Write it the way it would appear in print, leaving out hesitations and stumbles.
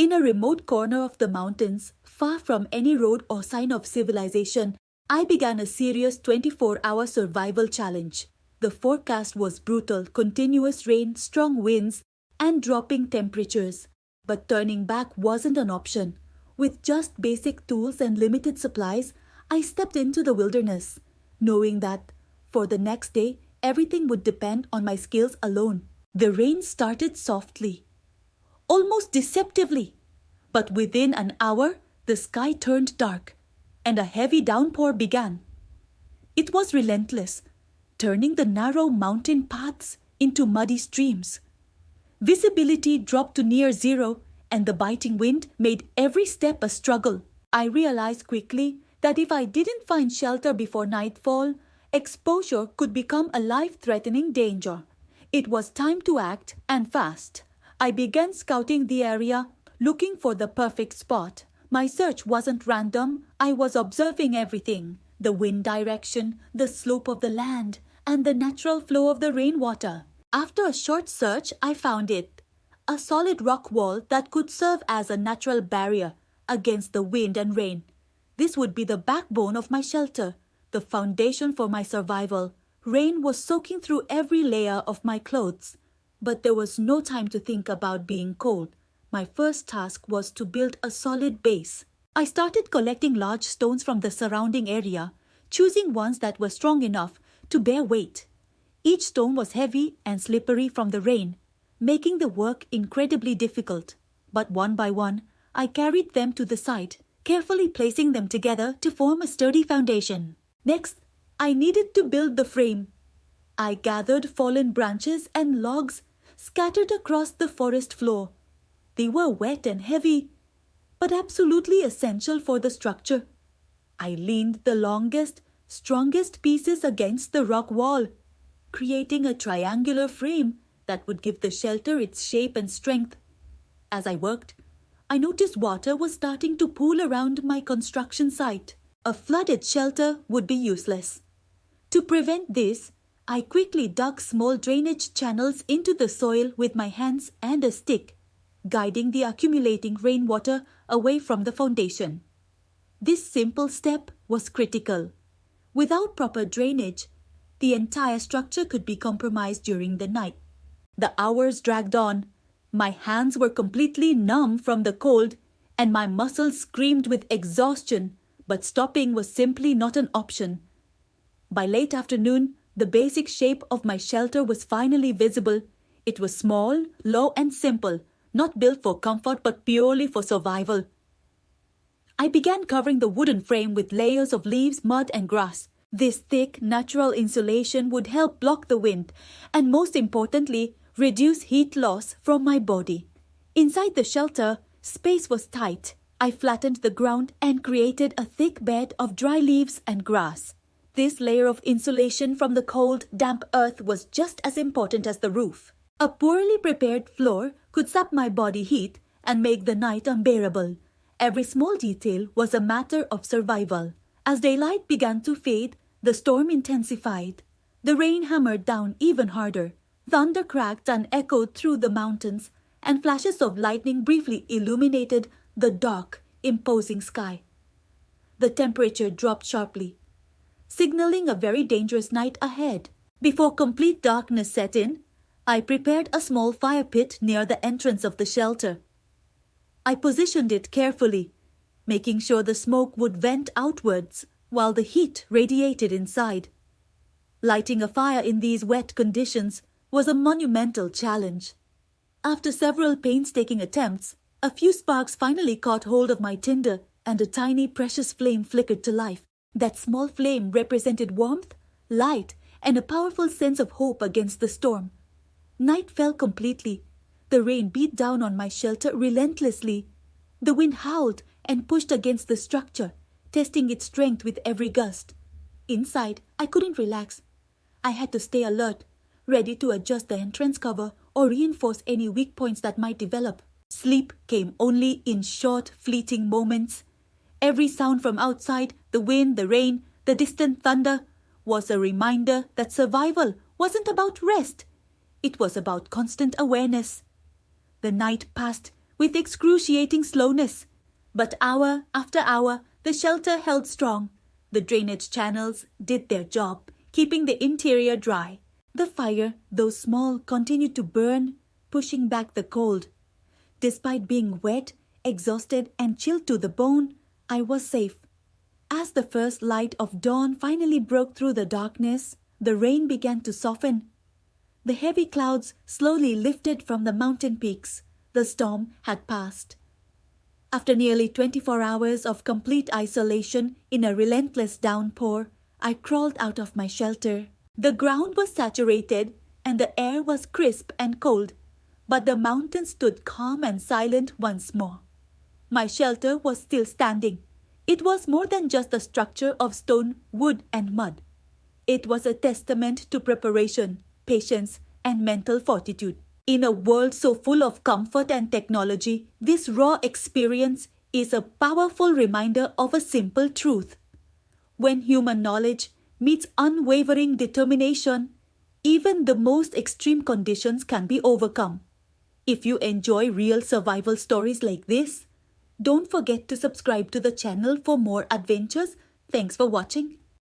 In a remote corner of the mountains, far from any road or sign of civilization, I began a serious 24-hour survival challenge. The forecast was brutal, continuous rain, strong winds, and dropping temperatures. But turning back wasn't an option. With just basic tools and limited supplies, I stepped into the wilderness, knowing that, for the next day, everything would depend on my skills alone. The rain started softly, almost deceptively, but within an hour, the sky turned dark, and a heavy downpour began. It was relentless, turning the narrow mountain paths into muddy streams. Visibility dropped to near zero, and the biting wind made every step a struggle. I realized quickly that if I didn't find shelter before nightfall, exposure could become a life-threatening danger. It was time to act, and fast. I began scouting the area, looking for the perfect spot. My search wasn't random. I was observing everything: the wind direction, the slope of the land, and the natural flow of the rainwater. After a short search, I found it: a solid rock wall that could serve as a natural barrier against the wind and rain. This would be the backbone of my shelter, the foundation for my survival. Rain was soaking through every layer of my clothes, but there was no time to think about being cold. My first task was to build a solid base. I started collecting large stones from the surrounding area, choosing ones that were strong enough to bear weight. Each stone was heavy and slippery from the rain, making the work incredibly difficult. But one by one, I carried them to the site, carefully placing them together to form a sturdy foundation. Next, I needed to build the frame. I gathered fallen branches and logs scattered across the forest floor. They were wet and heavy, but absolutely essential for the structure. I leaned the longest, strongest pieces against the rock wall, creating a triangular frame that would give the shelter its shape and strength. As I worked, I noticed water was starting to pool around my construction site. A flooded shelter would be useless. To prevent this, I quickly dug small drainage channels into the soil with my hands and a stick, guiding the accumulating rainwater away from the foundation. This simple step was critical. Without proper drainage, the entire structure could be compromised during the night. The hours dragged on. My hands were completely numb from the cold, and my muscles screamed with exhaustion, but stopping was simply not an option. By late afternoon, the basic shape of my shelter was finally visible. It was small, low, and simple, not built for comfort but purely for survival. I began covering the wooden frame with layers of leaves, mud, and grass. This thick, natural insulation would help block the wind and, most importantly, reduce heat loss from my body. Inside the shelter, space was tight. I flattened the ground and created a thick bed of dry leaves and grass. This layer of insulation from the cold, damp earth was just as important as the roof. A poorly prepared floor could sap my body heat and make the night unbearable. Every small detail was a matter of survival. As daylight began to fade, the storm intensified. The rain hammered down even harder. Thunder cracked and echoed through the mountains, and flashes of lightning briefly illuminated the dark, imposing sky. The temperature dropped sharply, signaling a very dangerous night ahead. Before complete darkness set in, I prepared a small fire pit near the entrance of the shelter. I positioned it carefully, making sure the smoke would vent outwards while the heat radiated inside. Lighting a fire in these wet conditions was a monumental challenge. After several painstaking attempts, a few sparks finally caught hold of my tinder, and a tiny precious flame flickered to life. That small flame represented warmth, light, and a powerful sense of hope against the storm. Night fell completely. The rain beat down on my shelter relentlessly. The wind howled and pushed against the structure, testing its strength with every gust. Inside, I couldn't relax. I had to stay alert, ready to adjust the entrance cover or reinforce any weak points that might develop. Sleep came only in short, fleeting moments. Every sound from outside, the wind, the rain, the distant thunder, was a reminder that survival wasn't about rest. It was about constant awareness. The night passed with excruciating slowness. But hour after hour, the shelter held strong. The drainage channels did their job, keeping the interior dry. The fire, though small, continued to burn, pushing back the cold. Despite being wet, exhausted, and chilled to the bone, I was safe. As the first light of dawn finally broke through the darkness, the rain began to soften. The heavy clouds slowly lifted from the mountain peaks. The storm had passed. After nearly 24 hours of complete isolation in a relentless downpour, I crawled out of my shelter. The ground was saturated and the air was crisp and cold, but the mountain stood calm and silent once more. My shelter was still standing. It was more than just a structure of stone, wood, and mud. It was a testament to preparation, patience, and mental fortitude. In a world so full of comfort and technology, this raw experience is a powerful reminder of a simple truth. When human knowledge meets unwavering determination, even the most extreme conditions can be overcome. If you enjoy real survival stories like this, don't forget to subscribe to the channel for more adventures. Thanks for watching.